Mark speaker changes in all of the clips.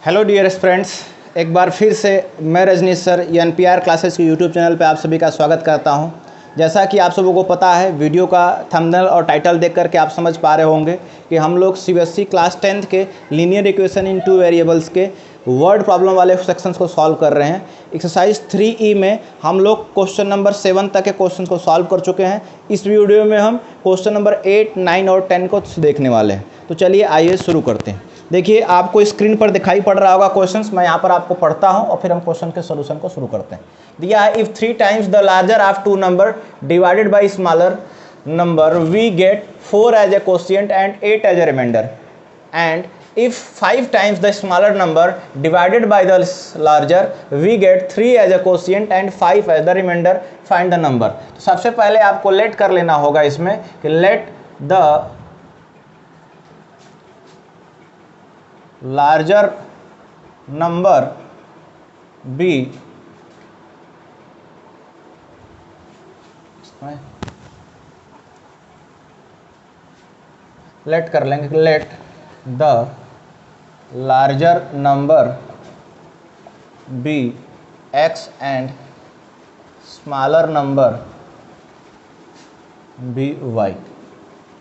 Speaker 1: Hello dear friends, एक बार फिर से मैं रजनीश सर एनपीआर क्लासेस के यूट्यूब चैनल पर आप सभी का स्वागत करता हूं। जैसा कि आप सबों को पता है, वीडियो का थंबनेल और टाइटल देख करके आप समझ पा रहे होंगे कि हम लोग सीबीएसई क्लास 10th के लीनियर इक्वेशन इन 2 वेरिएबल्स के वर्ड प्रॉब्लम वाले सेक्शंस को सॉल्व कर रहे हैं। एक्सरसाइज 3E में हम लोग क्वेश्चन नंबर 7 तक के क्वेश्चन को सॉल्व कर चुके हैं। इस वीडियो में हम क्वेश्चन नंबर 8, 9 और 10 को देखने वाले हैं। तो चलिए आइए शुरू करते हैं। देखिए, आपको स्क्रीन पर दिखाई पड़ रहा होगा क्वेश्चंस। मैं यहाँ पर आपको पढ़ता हूँ और फिर हम क्वेश्चन के सॉल्यूशन को शुरू करते हैं। दिया है, if 3 times the larger of 2 number divided by smaller number we get 4 as a quotient and 8 as a remainder, and if 5 times the smaller number divided by the larger we get 3 as a quotient and 5 as the remainder, find the number। तो सबसे पहले आपको late कर लेना होगा इसमें कि let the larger number be let कर लेंगे, let the larger number be x and smaller number be y।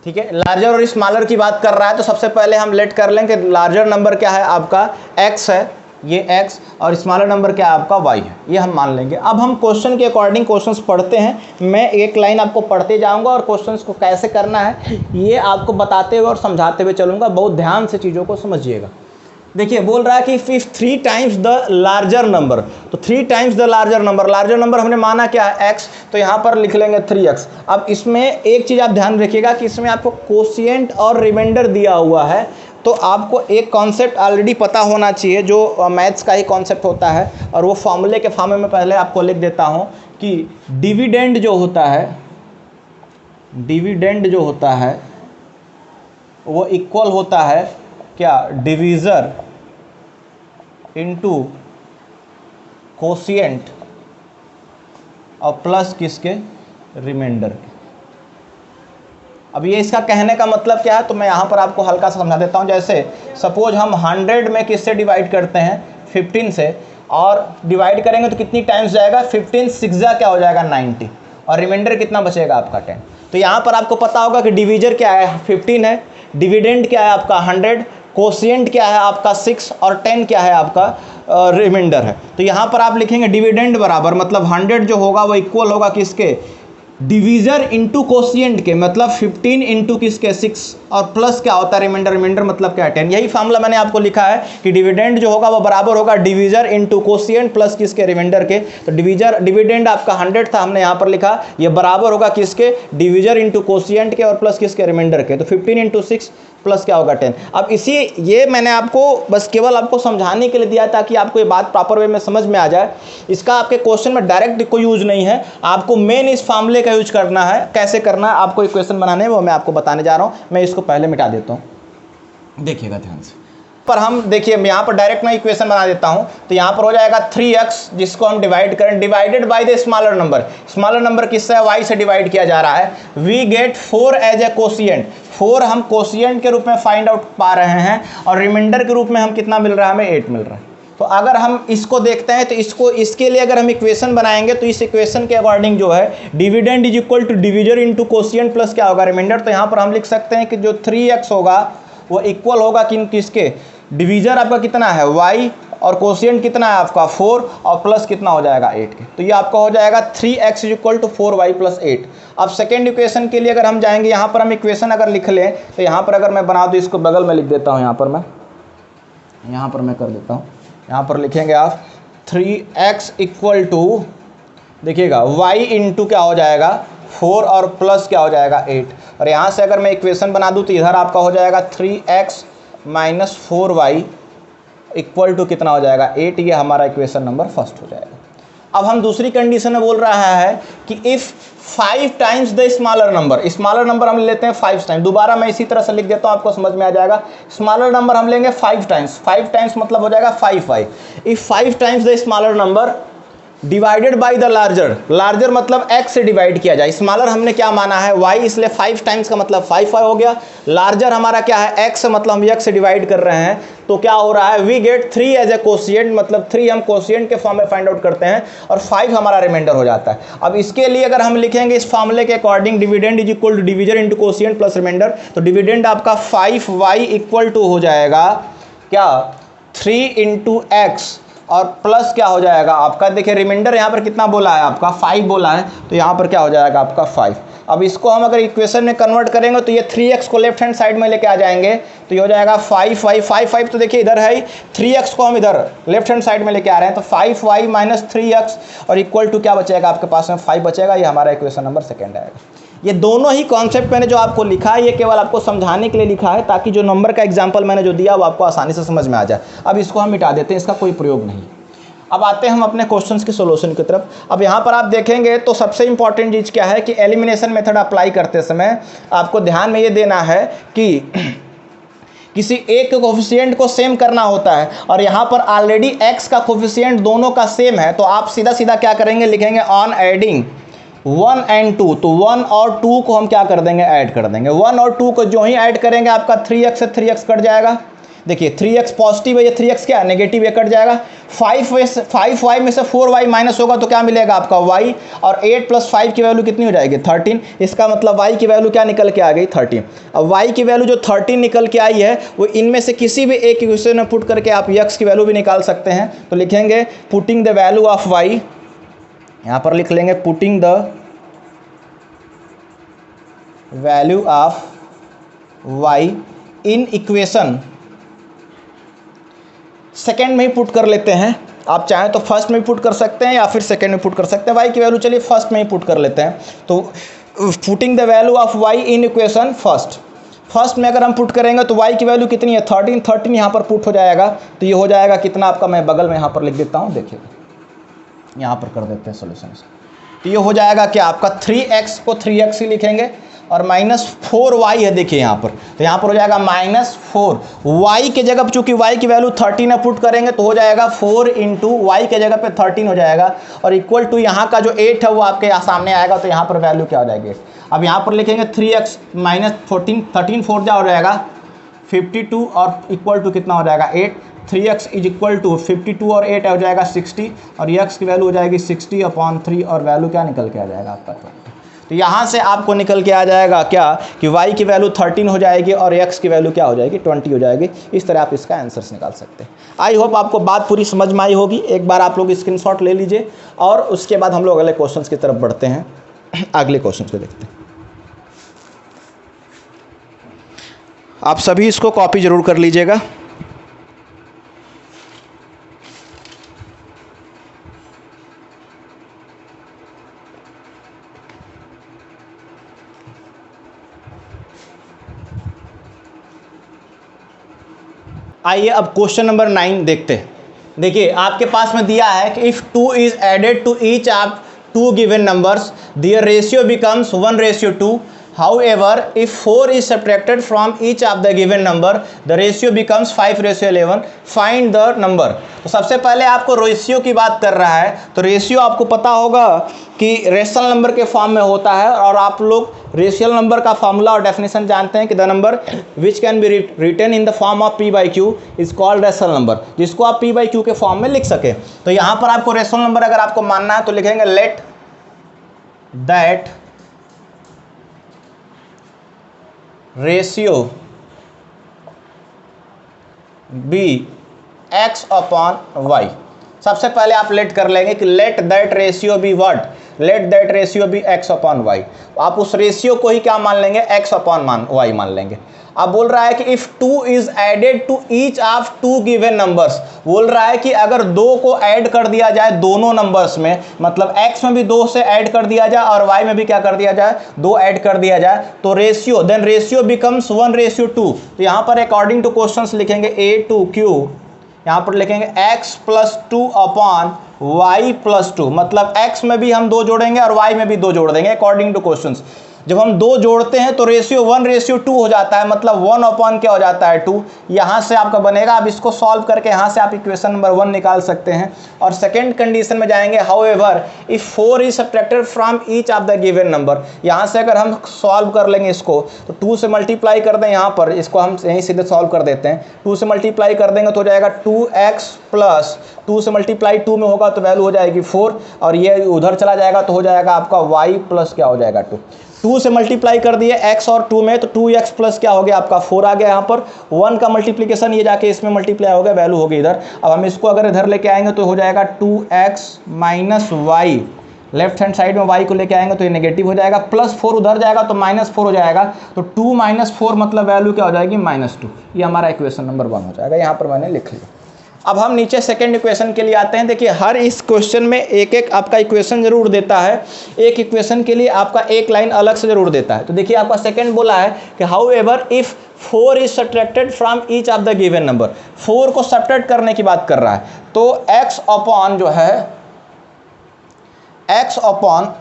Speaker 1: ठीक है, लार्जर और स्मॉलर की बात कर रहा है तो सबसे पहले हम लेट कर लेंगे लार्जर नंबर क्या है, आपका x है, ये x, और स्मॉलर नंबर क्या है, आपका y है, ये हम मान लेंगे। अब हम क्वेश्चन के अकॉर्डिंग क्वेश्चंस पढ़ते हैं। मैं एक लाइन आपको पढ़ते जाऊंगा और क्वेश्चंस को कैसे करना है ये आपको बताते हुए और समझाते हुए चलूंगा। बहुत ध्यान से चीज़ों को समझिएगा। देखिए, बोल रहा है कि if 3 times the larger number, तो 3 टाइम्स द लार्जर नंबर हमने माना क्या है, x, तो यहाँ पर लिख लेंगे 3x। अब इसमें एक चीज़ आप ध्यान रखिएगा कि इसमें आपको कोशिएंट और रिमाइंडर दिया हुआ है, तो आपको एक कॉन्सेप्ट ऑलरेडी पता होना चाहिए जो मैथ्स का ही कॉन्सेप्ट होता है, और वो फॉर्मूले के फॉर्म में पहले आपको लिख देता हूँ कि डिविडेंड जो होता है वो इक्वल होता है क्या, डिवीज़र इनटू कोशिएंट और प्लस किसके, रिमाइंडर के। अब ये इसका कहने का मतलब क्या है, तो मैं यहाँ पर आपको हल्का सा समझा देता हूँ। जैसे सपोज हम 100 में किससे डिवाइड करते हैं, 15 से, और डिवाइड करेंगे तो कितनी टाइम्स जाएगा, 15 6 क्या हो जाएगा, 90, और रिमाइंडर कितना बचेगा आपका 10। तो यहाँ पर आपको पता होगा कि डिवीजर क्या है, 15 है, डिविडेंड क्या है आपका 100, कोशिएंट क्या है आपका 6, और 10 क्या है आपका रिमाइंडर है। तो यहाँ पर आप लिखेंगे डिविडेंड बराबर, मतलब 100 जो होगा वो इक्वल होगा किसके, डिवीजर इंटू कोशिएंट के, मतलब 15 इंटू किसके, 6, और प्लस क्या होता है, रिमाइंडर मतलब क्या है, 10। यही फार्मूला मैंने आपको लिखा है कि डिविडेंड जो होगा वो बराबर होगा डिवीजर इंटू कोशिएंट प्लस किसके, रिमाइंडर के। तो डिविडेंड आपका 100 था, हमने यहाँ पर लिखा ये बराबर होगा किसके, डिवीजर इंटू कोशिएंट के और प्लस किसके, रिमाइंडर के। तो 15 इंटू 6 प्लस क्या होगा, 10। अब ये मैंने आपको बस केवल आपको समझाने के लिए दिया ताकि आपको ये बात प्रॉपर वे में समझ में आ जाए। इसका आपके क्वेश्चन में डायरेक्ट कोई यूज नहीं है, आपको मेन इस फार्मूले का यूज करना है। कैसे करना है आपको इक्वेशन बनाने में, वो मैं आपको बताने जा रहा हूँ। मैं इसको पहले मिटा देता हूँ, देखिएगा ध्यान से। पर हम देखिए, मैं यहाँ पर डायरेक्ट मैं इक्वेशन बना देता हूँ। तो यहाँ पर हो जाएगा 3x, जिसको हम डिवाइड करें, divided by the smaller number किससे, y से डिवाइड किया जा रहा है। We get 4 as a quotient, 4 हम कोशिएंट के रूप में फाइंड आउट पा रहे हैं, और रिमाइंडर के रूप में हम कितना मिल रहा है, हमें 8 मिल रहा है। तो अगर हम इसको देखते हैं तो इसके लिए अगर हम इक्वेशन बनाएंगे तो इस इक्वेशन के अकॉर्डिंग जो है dividend is equal to divisor into quotient plus क्या होगा, रिमाइंडर। तो यहाँ पर हम लिख सकते हैं कि जो 3x होगा वो इक्वल होगा किसके, डिवीजर आपका कितना है, y, और कोशिएंट कितना है आपका 4, और प्लस कितना हो जाएगा 8 के। तो ये आपका हो जाएगा 3x is equal to 4y plus 8। अब सेकेंड इक्वेशन के लिए अगर हम जाएंगे, यहाँ पर हम इक्वेशन अगर लिख लें तो यहाँ पर अगर मैं बना दूँ, इसको बगल में लिख देता हूँ, यहाँ पर मैं कर देता हूँ। यहाँ पर लिखेंगे आप 3x इक्वल टू, देखिएगा y इंटू क्या हो जाएगा 4, और प्लस क्या हो जाएगा 8। और यहाँ से अगर मैं इक्वेशन बना दूँ तो इधर आपका हो जाएगा 3x minus 4y equal to कितना हो जाएगा, 8। ये हमारा इक्वेशन नंबर फर्स्ट हो जाएगा। अब हम दूसरी कंडीशन में बोल रहा है कि if 5 times the smaller number हम लेते हैं 5 टाइम्स। दोबारा मैं इसी तरह से लिख देता हूँ, आपको समझ में आ जाएगा। स्मॉलर नंबर हम लेंगे 5 टाइम्स मतलब हो जाएगा 5y। If 5 times the smaller number divided by the larger, larger मतलब x से डिवाइड किया जाए, स्मॉलर हमने क्या माना है y, इसलिए 5 टाइम्स का मतलब 5 हो गया। लार्जर हमारा क्या है x, मतलब हम x से डिवाइड कर रहे हैं, तो क्या हो रहा है we get 3 as a quotient, मतलब 3 हम कोशिएंट के फॉर्म में फाइंड आउट करते हैं और 5 हमारा रिमाइंडर हो जाता है। अब इसके लिए अगर हम लिखेंगे इस फॉर्मूले के according, dividend is equal to divisor into quotient plus remainder, तो डिविडेंड आपका 5y इक्वल टू हो जाएगा क्या 3 इंटू एक्स और प्लस क्या हो जाएगा आपका, देखिए रिमाइंडर यहाँ पर कितना बोला है आपका 5 बोला है, तो यहाँ पर क्या हो जाएगा आपका 5। अब इसको हम अगर इक्वेशन में कन्वर्ट करेंगे तो ये 3x को लेफ्ट हैंड साइड में लेके आ जाएंगे, तो ये हो जाएगा 5 तो देखिए इधर है 3x को हम इधर लेफ्ट हैंड साइड में लेके आ रहे हैं, तो 5y माइनस 3x और इक्वल टू क्या बचेगा आपके पास में 5 बचेगा। ये हमारा इक्वेशन नंबर सेकेंड आएगा। ये दोनों ही कॉन्सेप्ट मैंने जो आपको लिखा है ये केवल आपको समझाने के लिए लिखा है, ताकि जो नंबर का एग्जाम्पल मैंने जो दिया वो आपको आसानी से समझ में आ जाए। अब इसको हम मिटा देते हैं, इसका कोई प्रयोग नहीं। अब आते हैं हम अपने क्वेश्चंस के सॉल्यूशन की तरफ। अब यहाँ पर आप देखेंगे तो सबसे इंपॉर्टेंट चीज़ क्या है कि एलिमिनेशन मेथड अप्लाई करते समय आपको ध्यान में ये देना है कि किसी एक के कोफिशिएंट को सेम करना होता है, और यहाँ पर ऑलरेडी x का कोफिशिएंट दोनों का सेम है, तो आप सीधा सीधा क्या करेंगे, लिखेंगे ऑन एडिंग 1 and 2, तो 1 और 2 को हम क्या कर देंगे, ऐड कर देंगे। 1 और 2 को जो ही ऐड करेंगे आपका 3x से 3x कट जाएगा। देखिए 3x पॉजिटिव है, ये 3x क्या नेगेटिव है, कट जाएगा। 5y में से 4y माइनस होगा तो क्या मिलेगा आपका y, और 8 प्लस 5 की वैल्यू कितनी हो जाएगी 13। इसका मतलब y की वैल्यू क्या निकल के आ गई 13। अब y की वैल्यू जो 13 निकल के आई है वो इनमें से किसी भी एक इक्वेशन में पुट करके आप x की वैल्यू भी निकाल सकते हैं। तो लिखेंगे putting the value of y, यहाँ पर लिख लेंगे putting the value of y in equation, second में ही पुट कर लेते हैं। आप चाहें तो फर्स्ट में ही पुट कर सकते हैं या फिर सेकेंड में पुट कर सकते हैं। y की वैल्यू चलिए फर्स्ट में ही पुट कर लेते हैं, तो putting the value of y in equation first में अगर हम पुट करेंगे तो y की वैल्यू कितनी है 13 यहाँ पर पुट हो जाएगा, तो ये हो जाएगा कितना आपका, मैं बगल में यहाँ पर लिख देता हूँ, देखिए यहाँ पर कर देते हैं सोल्यूशन। तो ये हो जाएगा क्या आपका 3x को 3x ही लिखेंगे और माइनस 4y है, देखिए यहाँ पर, तो यहाँ पर हो जाएगा माइनस 4। y के जगह चूंकि y की वैल्यू 13 है पुट करेंगे तो हो जाएगा 4 इंटू वाई के जगह पे 13 हो जाएगा, और इक्वल टू यहाँ का जो 8 है वो आपके यहाँ सामने आएगा, तो यहाँ पर वैल्यू क्या हो जाएगी 8। अब यहाँ पर लिखेंगे 3x माइनस 14, 13 4 जा हो जाएगा 52 और इक्वल टू कितना हो जाएगा 8। 3x इज इक्वल टू 52 और 8 हो जाएगा 60, और x की वैल्यू हो जाएगी 60/3 और वैल्यू क्या निकल के आ जाएगा आपका 20। तो यहाँ से आपको निकल के आ जाएगा क्या कि y की वैल्यू 13 हो जाएगी और x की वैल्यू क्या हो जाएगी 20 हो जाएगी। इस तरह आप इसका आंसर्स निकाल सकते हैं। आई होप आपको बात पूरी समझ में आई होगी। एक बार आप लोग स्क्रीनशॉट ले लीजिए और उसके बाद हम लोग अगले क्वेश्चंस की तरफ बढ़ते हैं। अगले क्वेश्चंस को देखते हैं। आप सभी इसको कॉपी जरूर कर लीजिएगा। आइए अब क्वेश्चन नंबर 9 देखते हैं। देखिए आपके पास में दिया है कि if 2 is added to each of 2 given numbers their ratio becomes 1:2। However, if 4 is subtracted from each of the given number, the ratio becomes 5:11. Find the number. तो सबसे पहले आपको रेशियो की बात कर रहा है, तो रेशियो आपको पता होगा कि रेशनल नंबर के फॉर्म में होता है, और आप लोग रेशियल नंबर का फॉर्मूला और डेफिनेशन जानते हैं कि the number which can be written in the form of p/q is called rational number, जिसको आप p/q के फॉर्म में लिख सके। तो यहाँ पर आपको रेशनल नंबर अगर आपको मानना है तो लिखेंगे late that ratio be x/y। सबसे पहले आप लेट कर लेंगे कि let that ratio be what, let that ratio be x/y। आप उस रेशियो को ही क्या मान लेंगे x/y मान लेंगे। अब बोल रहा है कि if 2 is added to each of 2 given numbers, बोल रहा है कि अगर 2 को ऐड कर दिया जाए दोनों नंबर्स में, मतलब x में भी 2 से ऐड कर दिया जाए और y में भी क्या कर दिया जाए 2 ऐड कर दिया जाए, तो रेशियो देन रेशियो बिकम्स 1:2। तो यहाँ पर अकॉर्डिंग टू क्वेश्चंस लिखेंगे a to q, यहाँ पर लिखेंगे x+2/y+2, मतलब x में भी हम 2 जोड़ेंगे और y में भी 2 जोड़ देंगे अकॉर्डिंग टू क्वेश्चंस। जब हम 2 जोड़ते हैं तो रेशियो 1:2 हो जाता है, मतलब 1 क्या हो जाता है 2। यहाँ से आपका बनेगा, अब इसको सॉल्व करके यहाँ से आप इक्वेशन नंबर 1 निकाल सकते हैं। और सेकेंड कंडीशन में जाएंगे, however if 4 is subtracted from each of the given number. यहाँ से अगर हम सॉल्व कर लेंगे इसको तो 2 से मल्टीप्लाई कर दें, यहाँ पर इसको हम यहीं सीधे सॉल्व कर देते हैं। 2 से मल्टीप्लाई कर देंगे तो हो जाएगा 2x प्लस 2 से मल्टीप्लाई 2 में होगा तो वैल्यू हो जाएगी 4, और ये उधर चला जाएगा तो हो जाएगा आपका y प्लस क्या हो जाएगा 2। 2 से मल्टीप्लाई कर दिए x और 2 में तो 2x प्लस क्या हो गया आपका 4 आ गया। यहाँ पर 1 का मल्टीप्लिकेशन ये जाके इसमें मल्टीप्लाई हो गया, वैल्यू होगी इधर। अब हम इसको अगर इधर लेके आएंगे तो हो जाएगा 2x minus y, left hand side में y को लेके आएंगे तो ये नेगेटिव हो जाएगा, प्लस 4 उधर जाएगा तो -4 हो जाएगा। तो 2 - 4 मतलब वैल्यू क्या हो जाएगी -2। ये हमारा इक्वेशन नंबर 1 हो जाएगा, यहाँ पर मैंने लिख लिया। अब हम नीचे सेकंड इक्वेशन के लिए आते हैं। देखिए हर इस क्वेश्चन में एक एक आपका इक्वेशन जरूर देता है, एक इक्वेशन के लिए आपका एक लाइन अलग से जरूर देता है। तो देखिए आपका सेकंड बोला है कि however if 4 is subtracted from each of the given number. 4 को सब्ट्रैक्ट करने की बात कर रहा है, तो x अपॉन जो है x अपॉन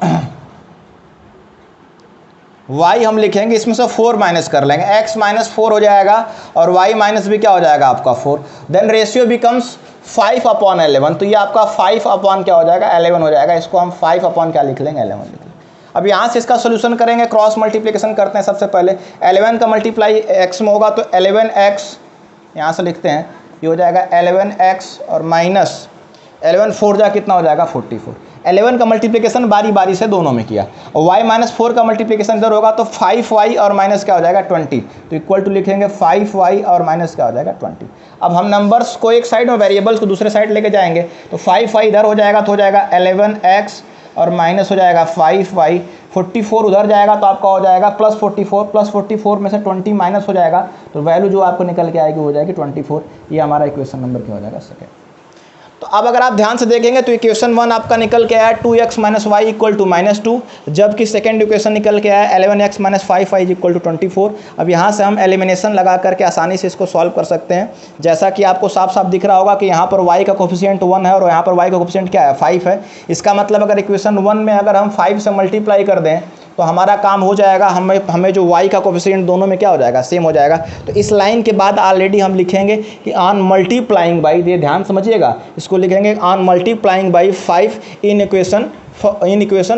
Speaker 1: y हम लिखेंगे, इसमें से 4 माइनस कर लेंगे, x - 4 हो जाएगा और y माइनस भी क्या हो जाएगा आपका 4। Then ratio becomes 5/11। तो ये आपका 5 क्या हो जाएगा 11 हो जाएगा। इसको हम 5 क्या लिख लेंगे 11 लिख लेंगे। अब यहाँ से इसका सोल्यूशन करेंगे, क्रॉस मल्टीप्लिकेशन करते हैं। सबसे पहले 11 का मल्टीप्लाई x में होगा तो 11x यहाँ से लिखते हैं, ये हो जाएगा 11x और माइनस 11 4 जा कितना हो जाएगा 44। 11 का मल्टीप्लिकेशन बारी बारी से दोनों में किया, और y - 4 का मल्टीप्लिकेशन इधर होगा तो 5y और माइनस क्या हो जाएगा 20। तो इक्वल टू लिखेंगे 5y और माइनस क्या हो जाएगा 20। अब हम नंबर्स को एक साइड में, वेरिएबल्स को दूसरे साइड लेके जाएंगे तो 5y इधर हो जाएगा तो हो जाएगा 11x और माइनस हो जाएगा 5y। 44 उधर जाएगा तो आपका हो जाएगा +44 में से 20 माइनस हो जाएगा, तो वैल्यू जो आपको निकल के आएगी वो हो जाएगी 24। ये हमारा इक्वेशन नंबर क्या हो जाएगा सेकेंड। तो अब अगर आप ध्यान से देखेंगे तो इक्वेशन 1 आपका निकल के आया 2x - y = -2, जबकि सेकंड इक्वेशन निकल के आया 11x - 5y = 24। अब यहाँ से हम एलिमिनेशन लगा करके आसानी से इसको सॉल्व कर सकते हैं। जैसा कि आपको साफ साफ दिख रहा होगा कि यहाँ पर y का कोफिशिएंट 1 है और यहाँ पर y का कोफिशिएंट क्या है 5 है। इसका मतलब अगर इक्वेशन 1 में अगर हम 5 से मल्टीप्लाई कर दें तो हमारा काम हो जाएगा, हमें जो y का कोफिशिएंट दोनों में क्या हो जाएगा सेम हो जाएगा। तो इस लाइन के बाद ऑलरेडी हम लिखेंगे कि ऑन मल्टीप्लाइंग बाई, ये ध्यान समझिएगा, इसको लिखेंगे on multiplying by 5 in equation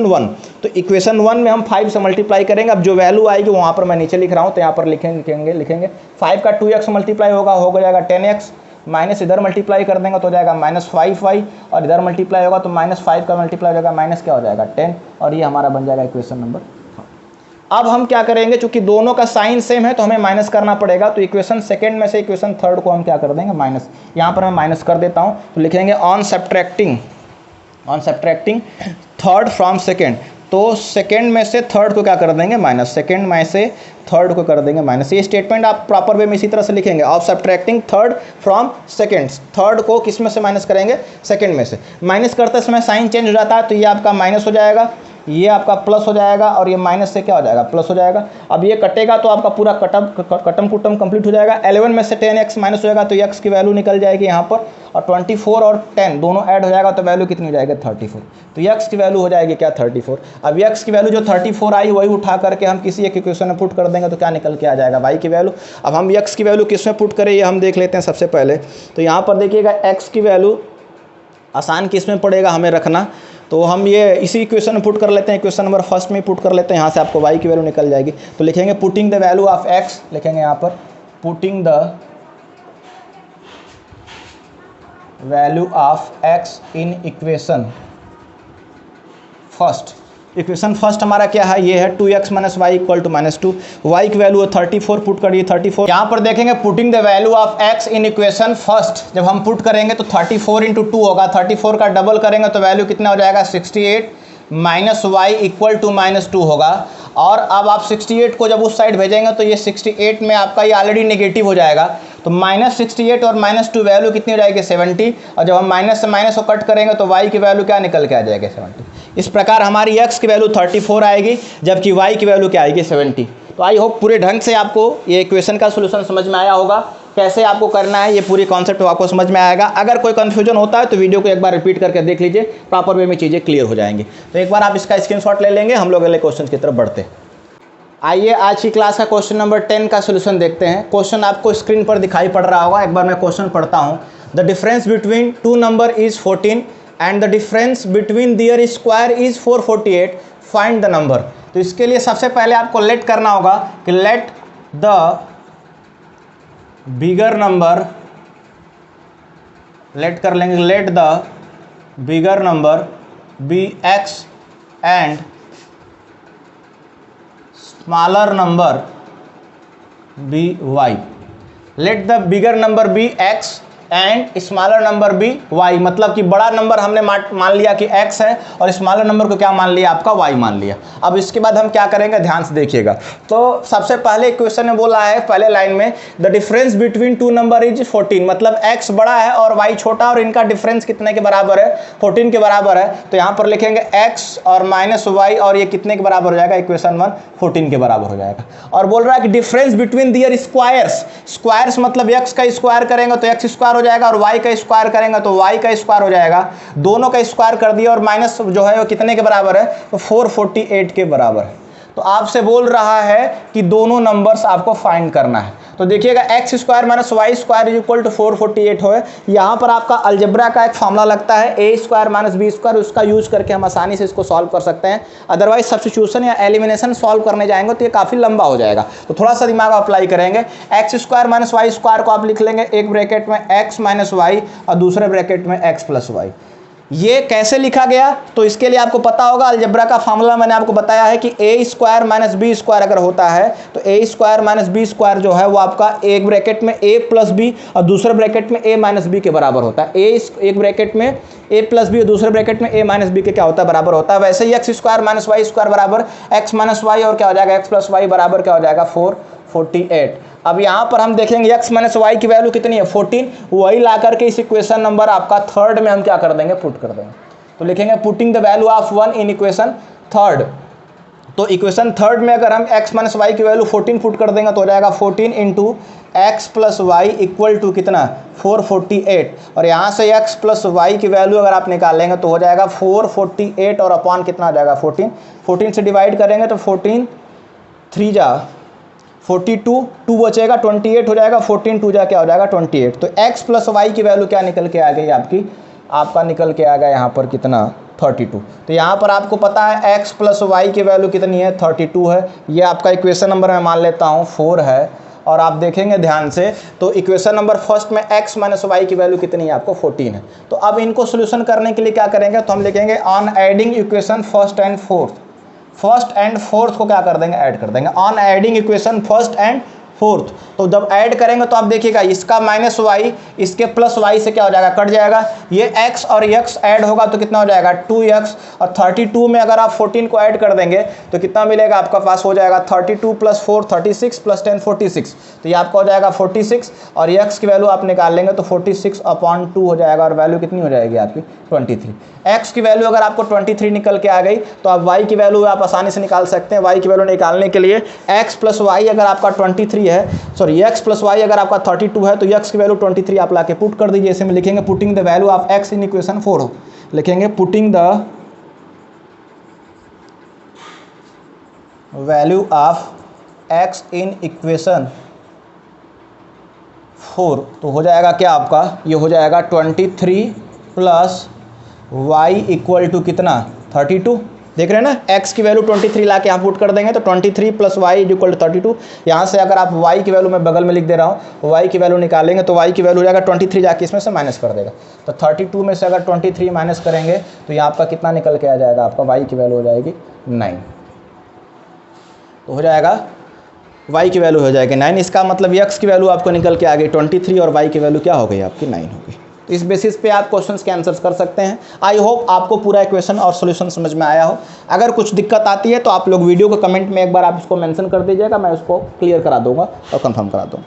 Speaker 1: 1। तो इक्वेशन 1 में हम 5 से मल्टीप्लाई करेंगे। अब जो वैल्यू आएगी वहाँ पर मैं नीचे लिख रहा हूँ, तो यहाँ पर लिखेंगे 5 का 2x मल्टीप्लाई होगा, हो जाएगा 10x, माइनस इधर मल्टीप्लाई कर देंगे तो हो जाएगा -5y, और इधर मल्टीप्लाई होगा तो -5 का मल्टीप्लाई हो जाएगा माइनस क्या हो जाएगा 10, और ये हमारा बन जाएगा इक्वेशन नंबर। अब हम क्या करेंगे, चूंकि दोनों का साइन सेम है तो हमें माइनस करना पड़ेगा। तो इक्वेशन सेकंड में से इक्वेशन थर्ड को हम क्या कर देंगे माइनस। यहाँ पर मैं माइनस कर देता हूँ, तो लिखेंगे on subtracting third from second. तो सेकेंड में से थर्ड को क्या कर देंगे माइनस, सेकेंड में से थर्ड को कर देंगे माइनस। ये स्टेटमेंट आप प्रॉपर वे में इसी तरह से लिखेंगे, of subtracting third from second. Third को किस में से माइनस करेंगे, सेकेंड में से। माइनस करते समय साइन चेंज हो जाता है, तो ये आपका माइनस हो जाएगा, ये आपका प्लस हो जाएगा, और ये माइनस से क्या हो जाएगा प्लस हो जाएगा। अब ये कटेगा तो आपका पूरा कटम कुटम कंप्लीट हो जाएगा। 11 में से 10x माइनस हो जाएगा तो x की वैल्यू निकल जाएगी यहाँ पर, और 24 और 10 दोनों ऐड हो जाएगा तो वैल्यू कितनी हो जाएगी 34। तो x की वैल्यू हो जाएगी क्या 34। अब x की वैल्यू जो 34 आई वही उठा करके हम किसी एक इक्वेशन में पुट कर देंगे तो क्या निकल के आ जाएगा y की वैल्यू। अब हम x की वैल्यू किस में पुट करें ये हम देख लेते हैं सबसे पहले। तो यहाँ पर देखिएगा x की वैल्यू आसान किस में पड़ेगा हमें रखना, तो हम ये इसी इक्वेशन में पुट कर लेते हैं, इक्वेशन नंबर फर्स्ट में पुट कर लेते हैं। यहाँ से आपको y की वैल्यू निकल जाएगी। तो लिखेंगे putting the value of x, लिखेंगे यहाँ पर putting the value of x in equation first. Equation first हमारा क्या है, ये है 2x - y = -2। y की वैल्यू 34 पुट करिए 34। यहाँ पर देखेंगे putting the value of x in equation first, जब हम पुट करेंगे तो 34 × 2 होगा, 34 का डबल करेंगे तो वैल्यू कितना हो जाएगा 68 माइनस y = -2 होगा। और अब आप 68 को जब उस साइड भेजेंगे तो ये 68 में आपका ये ऑलरेडी नेगेटिव हो जाएगा, तो -68 और -2 वैल्यू कितनी हो जाएगी 70, और जब हम माइनस से माइनस को कट करेंगे तो y की वैल्यू क्या निकल के आ जाएगी 70। इस प्रकार हमारी x की वैल्यू 34 आएगी, जबकि y की वैल्यू क्या आएगी 70। तो आई होप पूरे ढंग से आपको ये इक्वेशन का सोल्यूशन समझ में आया होगा, कैसे आपको करना है ये पूरी कॉन्सेप्ट आपको समझ में आएगा। अगर कोई कन्फ्यूजन होता है तो वीडियो को एक बार रिपीट करके देख लीजिए, प्रॉपर वे में चीज़ें क्लियर हो जाएंगी। तो एक बार आप इसका स्क्रीनशॉट ले लेंगे, हम लोग अगले क्वेश्चन की तरफ बढ़ते हैं। आइए आज की क्लास का क्वेश्चन नंबर 10 का सोल्यूशन देखते हैं। क्वेश्चन आपको स्क्रीन पर दिखाई पड़ रहा होगा, एक बार मैं क्वेश्चन पढ़ता हूँ। The difference between two number is 14 and the difference between their square is 448, find the number. तो इसके लिए सबसे पहले आपको लेट करना होगा कि let the bigger number, let कर लेंगे, let the bigger number be x and smaller number be y. Let the bigger number be x and smaller number be y। मतलब कि बड़ा नंबर हमने मान लिया कि x है और स्मॉलर नंबर को क्या मान लिया, आपका y मान लिया। अब इसके बाद हम क्या करेंगे, ध्यान से देखिएगा। तो सबसे पहले क्वेश्चन में बोला है पहले लाइन में the difference between two number is 14, मतलब x बड़ा है और y छोटा, और इनका डिफरेंस कितने के बराबर है, 14 के बराबर है। तो यहाँ पर लिखेंगे x और माइनस y, और ये कितने के बराबर हो जाएगा, इक्वेशन 1 14 के बराबर हो जाएगा। और बोल रहा है कि difference between their squares, squares मतलब x का स्क्वायर करेंगे तो x स्क्वायर हो जाएगा, और y का स्क्वायर करेंगे तो y का स्क्वायर हो जाएगा। दोनों का स्क्वायर कर दिया, और माइनस जो है वो कितने के बराबर है, तो 448 के बराबर है। तो आपसे बोल रहा है कि दोनों नंबर्स आपको फाइंड करना है। तो देखिएगा x square minus Y square is equal to 448 हो। यहाँ पर आपका अलजेब्रा का एक फॉर्मूला लगता है ए स्क्वायर माइनस बी स्क्वायर, उसका यूज करके हम आसानी से इसको सॉल्व कर सकते हैं। अदरवाइज सब्स्टिट्यूशन या एलिमिनेशन सॉल्व करने जाएंगे तो ये काफ़ी लंबा हो जाएगा। तो थोड़ा सा दिमाग अप्लाई करेंगे। X square minus Y square को आप लिख लेंगे एक ब्रैकेट में एक्स माइनस वाई और दूसरे ब्रैकेट में एक्स प्लस वाई। ये कैसे लिखा गया, तो इसके लिए आपको पता होगा अलजेब्रा का फार्मूला मैंने आपको बताया है कि ए स्क्वायर माइनस बी स्क्वायर अगर होता है तो ए स्क्वायर माइनस बी स्क्वायर जो है वो आपका एक ब्रैकेट में ए प्लस बी और दूसरे ब्रैकेट में ए माइनस बी के बराबर होता है। एक ब्रैकेट में ए प्लस बी और दूसरे ब्रैकेट में ए माइनस बी के क्या होता है, बराबर होता है। वैसे ही X square minus Y square बराबर एक्स माइनस वाई, और क्या हो जाएगा, एक्स प्लस वाई बराबर क्या हो जाएगा, 448। अब यहाँ पर हम देखेंगे x माइनस वाई की वैल्यू कितनी है, 14। वही ला करके इस इक्वेशन नंबर आपका थर्ड में हम क्या कर देंगे, पुट कर देंगे। तो लिखेंगे putting the value of 1 in equation third. तो इक्वेशन थर्ड में अगर हम x माइनस वाई की वैल्यू 14 पुट कर देंगे तो हो जाएगा 14 into x plus y equal to कितना, 448। और यहाँ से x प्लस वाई की वैल्यू अगर आप निकालेंगे तो हो जाएगा 448 और अपॉन कितना हो जाएगा, 14 से डिवाइड करेंगे तो 14 3 जा 42, 2 बचेगा 28 हो जाएगा, 14 2 जा क्या हो जाएगा 28। तो x प्लस वाई की वैल्यू क्या निकल के आ गई आपका निकल के आ गया यहाँ पर कितना, 32। तो यहाँ पर आपको पता है x प्लस वाई की वैल्यू कितनी है, 32 है। ये आपका इक्वेशन नंबर मैं मान लेता हूँ 4 है। और आप देखेंगे ध्यान से तो इक्वेशन नंबर फर्स्ट में x माइनस वाई की वैल्यू कितनी है, आपको 14 है। तो अब इनको सोल्यूशन करने के लिए क्या करेंगे, तो हम लिखेंगे on adding equation first and fourth को क्या कर देंगे, ऐड कर देंगे। On adding equation first and fourth, तो जब ऐड करेंगे तो आप देखिएगा इसका माइनस वाई इसके प्लस वाई से क्या हो जाएगा, कट जाएगा। ये x और x ऐड होगा तो कितना हो जाएगा, 2x। और 32 में अगर आप 14 को ऐड कर देंगे तो कितना मिलेगा, आपका पास हो जाएगा 32 प्लस 4 36 प्लस 10 46। तो ये आपका हो जाएगा 46, और x की वैल्यू आप निकाल लेंगे तो 46/2 हो जाएगा, और वैल्यू कितनी हो जाएगी आपकी 23। x की वैल्यू अगर आपको 23 निकल के आ गई तो आप y की वैल्यू आप आसानी से निकाल सकते हैं। y की वैल्यू निकालने के लिए x प्लस वाई अगर आपका 23 है, सॉरी x प्लस वाई अगर आपका 32 है तो x की वैल्यू 23 आप लाके पुट कर दीजिए। इसे में लिखेंगे putting the value of x in equation 4, लिखेंगे putting the value of x in equation 4। तो हो जाएगा क्या आपका, ये हो जाएगा 23 प्लस y इक्वल टू कितना, 32। देख रहे हैं ना, x की वैल्यू 23 ला के यहाँ पुट कर देंगे तो 23 plus y is equal to 32। यहाँ से अगर आप y की वैल्यू मैं बगल में लिख दे रहा हूँ, y की वैल्यू निकालेंगे तो y की वैल्यू हो जाएगा 23, जाके इसमें से माइनस कर देगा। तो 32 में से अगर 23 माइनस करेंगे तो यहाँ आपका कितना निकल के आ जाएगा, आपका y की वैल्यू हो जाएगी 9। तो हो जाएगा y की वैल्यू हो जाएगी 9। इसका मतलब x की वैल्यू आपको निकल के आ गई 23 और y की वैल्यू क्या हो गई, आपकी 9 हो गई। तो इस बेसिस पे आप क्वेश्चंस के आंसर्स कर सकते हैं। आई होप आपको पूरा इक्वेशन और सॉल्यूशन समझ में आया हो। अगर कुछ दिक्कत आती है तो आप लोग वीडियो को कमेंट में एक बार आप इसको मेंशन कर दीजिएगा, मैं उसको क्लियर करा दूंगा और कंफर्म करा दूंगा।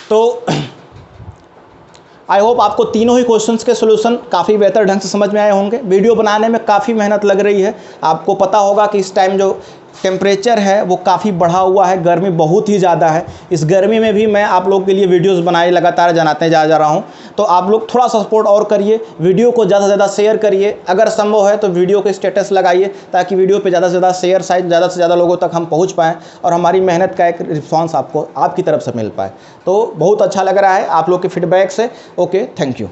Speaker 1: तो आई होप आपको तीनों ही क्वेश्चंस के सॉल्यूशन काफ़ी बेहतर ढंग से समझ में आए होंगे। वीडियो बनाने में काफ़ी मेहनत लग रही है। आपको पता होगा कि इस टाइम जो टेम्परेचर है वो काफ़ी बढ़ा हुआ है, गर्मी बहुत ही ज़्यादा है। इस गर्मी में भी मैं आप लोगों के लिए वीडियोस बनाए लगातार जनाते जा रहा हूँ। तो आप लोग थोड़ा सा सपोर्ट और करिए, वीडियो को ज़्यादा से ज़्यादा शेयर करिए, अगर संभव है तो वीडियो को स्टेटस लगाइए ताकि वीडियो पे ज़्यादा से ज़्यादा शेयर शायद ज़्यादा से ज़्यादा लोगों तक हम पहुँच पाएँ और हमारी मेहनत का एक रिस्पॉन्स आपको आपकी तरफ से मिल पाए। तो बहुत अच्छा लग रहा है आप लोग के फीडबैक से। Okay, thank you.